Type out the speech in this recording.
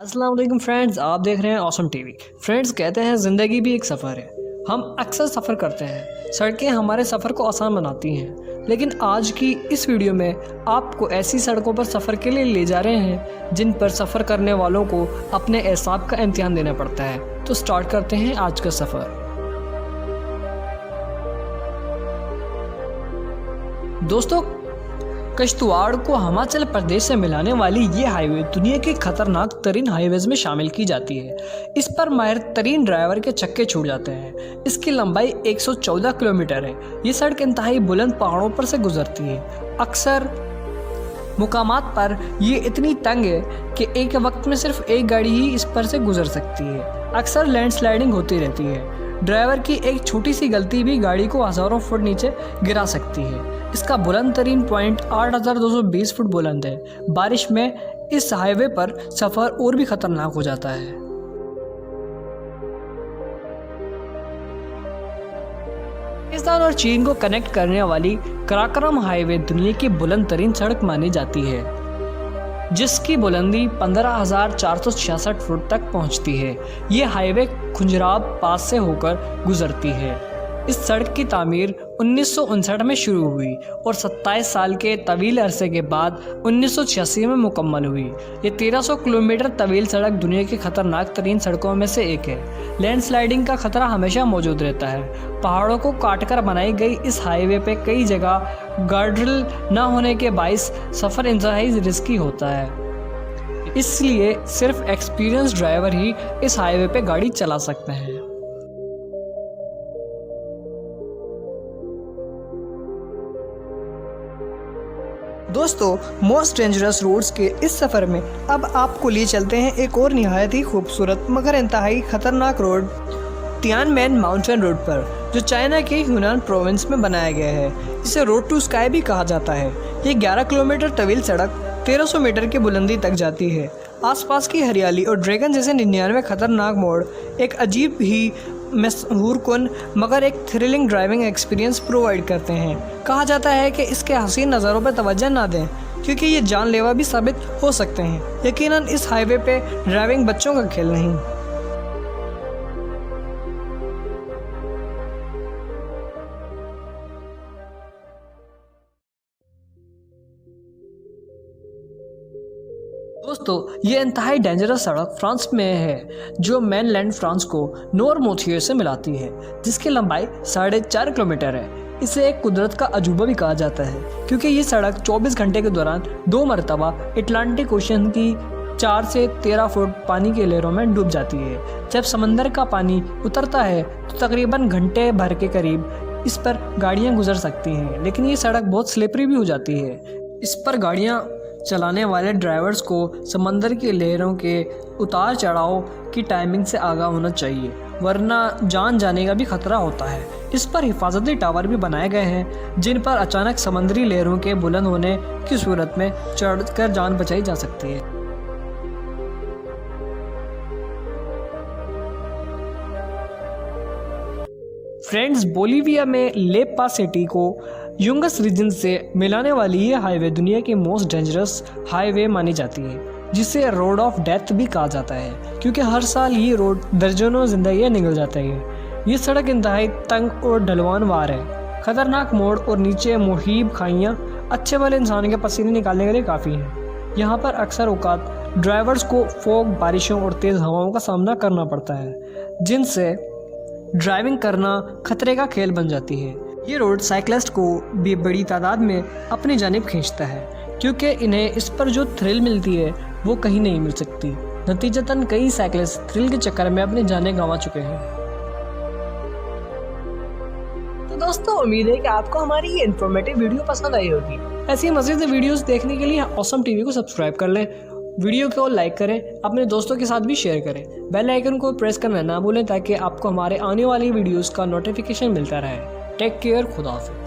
अस्सलाम वालेकुम फ्रेंड्स, आप देख रहे हैं ऑसम टीवी। फ्रेंड्स, कहते हैं ज़िंदगी भी एक सफ़र है। हम अक्सर सफ़र करते हैं। सड़कें हमारे सफ़र को आसान बनाती हैं, लेकिन आज की इस वीडियो में आपको ऐसी सड़कों पर सफ़र के लिए ले जा रहे हैं जिन पर सफ़र करने वालों को अपने एहसाब का इम्तिहान देना पड़ता है। तो स्टार्ट करते हैं आज का सफ़र। दोस्तों, किश्तवाड़ को हिमाचल प्रदेश से मिलाने वाली ये हाईवे दुनिया के खतरनाक तरीन हाईवेज में शामिल की जाती है। इस पर माहिर तरीन ड्राइवर के चक्के छूट जाते हैं। इसकी लंबाई 114 किलोमीटर है। ये सड़क इंतहाई बुलंद पहाड़ों पर से गुजरती है। अक्सर मुकामात पर ये इतनी तंग है कि एक वक्त में सिर्फ एक गाड़ी ही इस पर से गुजर सकती है। अक्सर लैंडस्लाइडिंग होती रहती है। ड्राइवर की एक छोटी सी गलती भी गाड़ी को हज़ारों फुट नीचे गिरा सकती है। इसका बुलंद तरीन पॉइंट 8,220 फुट बुलंद है। बारिश में इस हाईवे पर सफ़र और भी खतरनाक हो जाता है। पाकिस्तान और चीन को कनेक्ट करने वाली कराकोरम हाईवे दुनिया की बुलंद तरीन सड़क मानी जाती है, जिसकी बुलंदी 15,466 फुट तक पहुंचती है। ये हाईवे खुंजराब पास से होकर गुजरती है। इस सड़क की तामीर 1959 में शुरू हुई और 27 साल के तवील अरसे के बाद 1986 में मुकम्मल हुई। ये 1300 किलोमीटर तवील सड़क दुनिया की खतरनाक तरीन सड़कों में से एक है। लैंडस्लाइडिंग का खतरा हमेशा मौजूद रहता है। पहाड़ों को काटकर बनाई गई इस हाईवे पे कई जगह गार्डरेल न होने के बाइस सफ़र इंतहाई रिस्की होता है। इसलिए सिर्फ एक्सपीरियंस ड्राइवर ही इस हाईवे पे गाड़ी चला सकते हैं। दोस्तों, मोस्ट डेंजरस रोड्स के इस सफ़र में अब आपको लिए चलते हैं एक और निहायत ही खूबसूरत मगर इंतहाई खतरनाक रोड, तियानमेन माउंटेन रोड पर, जो चाइना के यूनान प्रोविंस में बनाया गया है। इसे रोड टू स्काई भी कहा जाता है। ये 11 किलोमीटर तवील सड़क 1300 मीटर की बुलंदी तक जाती है। आसपास की हरियाली और ड्रैगन जैसे 99 खतरनाक मोड़ एक अजीब ही मशहूर कुन मगर एक थ्रिलिंग ड्राइविंग एक्सपीरियंस प्रोवाइड करते हैं। कहा जाता है कि इसके हसीन नज़ारों पर तवज्जो ना दें, क्योंकि ये जानलेवा भी साबित हो सकते हैं। यकीनन इस हाईवे पे ड्राइविंग बच्चों का खेल नहीं। दोस्तों, ये इंतहाई डेंजरस सड़क फ्रांस में है, जो मेनलैंड फ्रांस को नोरमोथियो से मिलाती है, जिसकी लंबाई 4.5 किलोमीटर है। इसे एक कुदरत का अजूबा भी कहा जाता है, क्योंकि ये सड़क 24 घंटे के दौरान 2 मरतबा अटलांटिक ओशन की 4 से 13 फुट पानी की लहरों में डूब जाती है। जब समंदर का पानी उतरता है तो तकरीबन घंटे भर के करीब इस पर गाड़ियाँ गुजर सकती हैं, लेकिन ये सड़क बहुत स्लिपरी भी हो जाती है। इस पर गाड़ियाँ चलाने वाले ड्राइवर्स को समंदर की लहरों के उतार चढ़ाव की टाइमिंग से आगाह होना चाहिए, वरना जान जाने का भी खतरा होता है। इस पर हिफाजती टावर भी बनाए गए हैं, जिन पर अचानक समुद्री लहरों के बुलंद होने की सूरत में चढ़कर जान बचाई जा सकती है। फ्रेंड्स, बोलीविया में लेपा सिटी को यूंगस रीजन से मिलाने वाली ये हाईवे दुनिया की मोस्ट डेंजरस हाईवे मानी जाती है, जिसे रोड ऑफ डेथ भी कहा जाता है, क्योंकि हर साल ये रोड दर्जनों जिंदगियां निकल जाती है। ये सड़क इंतहाई तंग और ढलवान वार है। खतरनाक मोड़ और नीचे मुहीब खाइयाँ अच्छे वाले इंसान के पसीने निकालने के लिए काफ़ी हैं। यहाँ पर अक्सर औकात ड्राइवर्स को फोग, बारिशों और तेज़ हवाओं का सामना करना पड़ता है, जिनसे ड्राइविंग करना खतरे का खेल बन जाती है। ये रोड साइक्लिस्ट को भी बड़ी तादाद में अपनी जानिब खींचता है, क्योंकि इन्हें इस पर जो थ्रिल मिलती है वो कहीं नहीं मिल सकती। नतीजतन कई साइक्लिस्ट थ्रिल के चक्कर में अपनी जानें गंवा चुके हैं। तो दोस्तों, उम्मीद है कि आपको हमारी ये इन्फॉर्मेटिव वीडियो पसंद आई होगी। ऐसी मज़ीद वीडियोस देखने के लिए ऑसम टीवी को सब्सक्राइब कर लें, वीडियो को लाइक करें, अपने दोस्तों के साथ भी शेयर करें, बेल आइकन को प्रेस करना ना भूलें, ताकि आपको हमारे आने वाली वीडियोस का नोटिफिकेशन मिलता रहे। टेक केयर, खुदा हाफिज़।